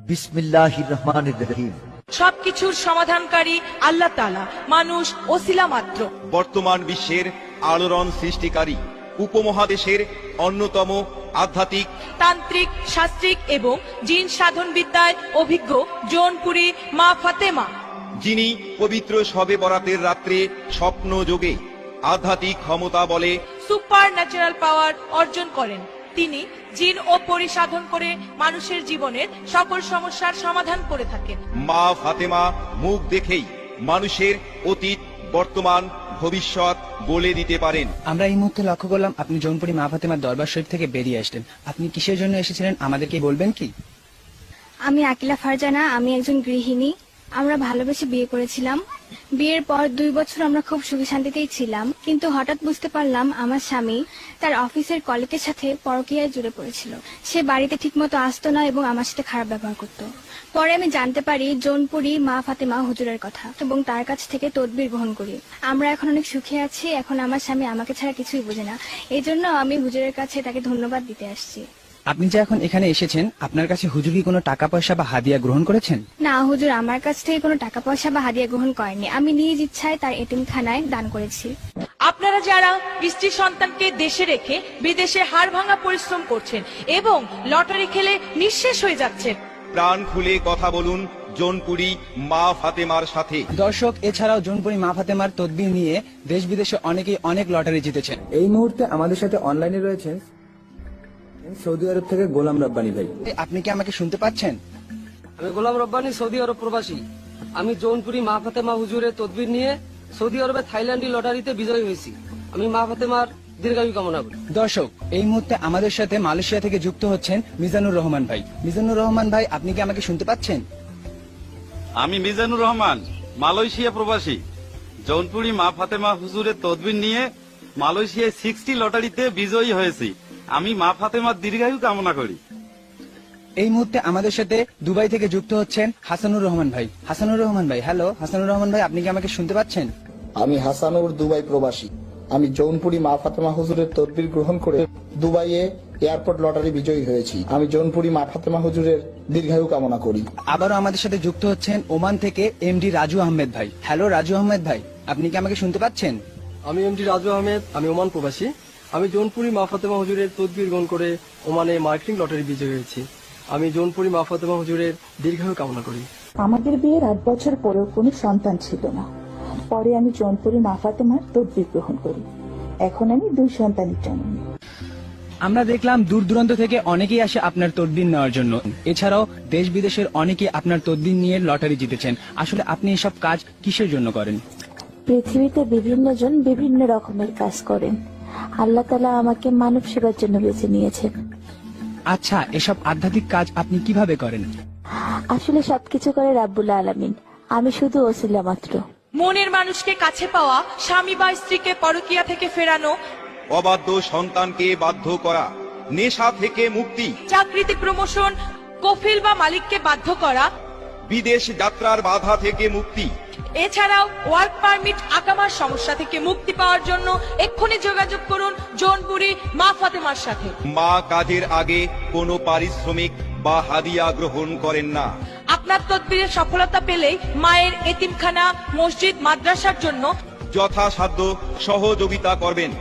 বিসমিল্লাহির রহমানির রহিম। সবকিছুর সমাধানকারী আল্লাহ তাআলা, মানুষ ওসিলা মাত্র। বর্তমান বিশ্বের আলোড়ন সৃষ্টিকারী উপমহাদেশের অন্যতম আধ্যাত্মিক, তান্ত্রিক, শাস্ত্রিক এবং জিন সাধন বিদ্যায় অভিজ্ঞ জৌনপুরী মা ফাতেমা, যিনি পবিত্র শবে বরাতের রাত্রে স্বপ্ন যোগে আধ্যাত্মিক ক্ষমতা বলে সুপার ন্যাচারাল পাওয়ার অর্জন করেন। তিনি জিন ও পরি সাধন করে মানুষের জীবনের সকল সমস্যার সমাধান করে থাকেন। মা ফাতেমা মুখ দেখেই মানুষের অতীত, বর্তমান, ভবিষ্যৎ বলে দিতে পারেন। আমরা এই মুহূর্তে লক্ষ্য করলাম আপনি জৌনপুরী মা ফাতেমার দরবার শরীফ থেকে বেরিয়ে আসলেন। আপনি কিসের জন্য এসেছিলেন আমাদেরকে বলবেন কি? আমি আকিলা ফারজানা, আমি একজন গৃহিণী। আমরা ভালোবেসে বিয়ে করেছিলাম। বিয়ের পর 2 বছর আমরা খুব সুখে শান্তিতেই ছিলাম, কিন্তু হঠাৎ বুঝতে পারলাম আমার স্বামী তার অফিসের কলিগের সাথে পরকীয়ায় জুড়ে পড়েছিল। সে বাড়িতে ঠিকমতো আসতো না এবং আমার সাথে খারাপ ব্যবহার করত। পরে আমি জানতে পারি জৌনপুরী মা ফাতেমা হুজুরের কথা এবং তার কাছ থেকে তদবির গ্রহণ করি। আমরা এখন অনেক সুখে আছি। এখন আমার স্বামী আমাকে ছাড়া কিছুই বোঝে না। এই জন্য আমি হুজুরের কাছে তাকে ধন্যবাদ দিতে আসছি। আপনি যে এখন এখানে এসেছেন, আপনার কাছে হুজুর কি কোনো টাকা পয়সা বা হাদিয়া গ্রহণ করেছেন? না, হুজুর আমার কাছ থেকে কোনো টাকা পয়সা বা হাদিয়া গ্রহণ করেনি। আমি নিজ ইচ্ছায় তার এতিমখানায় দান করেছি। আপনারা যারা স্ত্রী সন্তানকে দেশে রেখে বিদেশে হাড় ভাঙা পরিশ্রম করছেন এবং লটারি খেলে নিঃশেষ হয়ে যাচ্ছেন, প্রাণ খুলে কথা বলুন জৌনপুরী মা ফাতেমার সাথে। দর্শক, এছাড়াও জৌনপুরী মা ফাতেমার তদবির নিয়ে দেশ বিদেশে অনেকেই অনেক লটারি জিতেছেন। এই মুহূর্তে আমাদের সাথে অনলাইনে রয়েছেন সৌদি আরব থেকে গোলাম রব্বানী ভাই। আপনি কি আমাকে শুনতে পাচ্ছেন? আমি গোলাম রব্বানী, সৌদি আরব প্রবাসী। আমি জৌনপুরী মা ফাতেমা হুজুরের তদবির নিয়ে সৌদি আরবে থাইল্যান্ডি লটারিতে বিজয়ী হয়েছি। আমি মা ফাতেমার দীর্ঘায়ু কামনা করি। দর্শক, এই মুহূর্তে আমাদের সাথে মালয়েশিয়া থেকে যুক্ত হচ্ছেন মিজানুর রহমান ভাই। মিজানুর রহমান ভাই, আপনি কি আমাকে শুনতে পাচ্ছেন? আমি মিজানুর রহমান, মালয়েশিয়া প্রবাসী। জৌনপুরী মা ফাতেমা হুজুরের তদবির নিয়ে মালয়েশিয়ায় 60 লটারিতে বিজয়ী হয়েছি। আমি মা ফাতেমার দীর্ঘায়ু কামনা করি। এই মুহূর্তে আমাদের সাথে দুবাই থেকে যুক্ত হচ্ছেন হাসানুর রহমান ভাই। হাসানুর রহমান ভাই, হ্যালো হাসানুর রহমান ভাই, আপনি কি আমাকে শুনতে পাচ্ছেন? আমি হাসানুর, দুবাই প্রবাসী। আমি জৌনপুরী মা ফাতেমা হুজুরের তদবির গ্রহণ করে দুবাইয়ে এয়ারপোর্ট লটারি বিজয়ী হয়েছি। আমি জৌনপুরী মা ফাতেমা হুজুরের দীর্ঘায়ু কামনা করি। আবারও আমাদের সাথে যুক্ত হচ্ছেন ওমান থেকে এমডি রাজু আহমেদ ভাই। হ্যালো রাজু আহমেদ ভাই, আপনি কি আমাকে শুনতে পাচ্ছেন? আমি এমডি রাজু আহমেদ, আমি ওমান প্রবাসী। আমি জৌনপুরী মা ফাতেমা হুজুরের তদবির গ্রহণ করে ওমানে মার্কেটিং লটারি বিজয়ী হয়েছি। আমি জৌনপুরী মা ফাতেমা হুজুরের দীর্ঘায়ু কামনা করি। আমাদের বিয়ের 8 বছর পরেও কোনো সন্তান ছিল না। পরে আমি জৌনপুরী মা ফাতেমার তদবির গ্রহণ করি। এখন আমি 2 সন্তানের জননী। আমরা দেখলাম দূর দূরান্ত থেকে অনেকেই আসে আপনার তদবির নেওয়ার জন্য। এছাড়াও দেশ বিদেশের অনেকেই আপনার তদবির নিয়ে লটারি জিতেছেন। আসলে আপনি এসব কাজ কিসের জন্য করেন? পৃথিবীতে বিভিন্ন জন বিভিন্ন রকমের কাজ করেন। আল্লাহ তাআলা আমাকে মানব সেবার জন্য বেছে নিয়েছেন। আচ্ছা, এসব আধ্যাত্মিক কাজ আপনি কিভাবে করেন? আসলে সবকিছু করে রাব্বুল আলামিন, আমি শুধু ওসিলা মাত্র। মনের মানুষকে কাছে পাওয়া, স্বামী বা স্ত্রীকে পরকীয়া থেকে ফেরানো, অবাধ্য সন্তানকে বাধ্য করা, নেশা থেকে মুক্তি, চাকরিতে প্রমোশন, কফিল বা মালিককে বাধ্য করা, বিদেশ যাত্রার বাধা থেকে মুক্তি। এছাড়াও ওয়ার্ক পারমিট আকামার সমস্যা থেকে মুক্তি পাওয়ার জন্য এক্ষুনি যোগাযোগ করুন জৌনপুরী মা ফাতেমার সাথে। মা কাজের আগে কোনো পারিশ্রমিক বা হাদিয়া গ্রহণ করেন না। আপনার তদবিরের সফলতা পেলেই মায়ের এতিমখানা, মসজিদ, মাদ্রাসার জন্য যথাসাধ্য সহযোগিতা করবেন।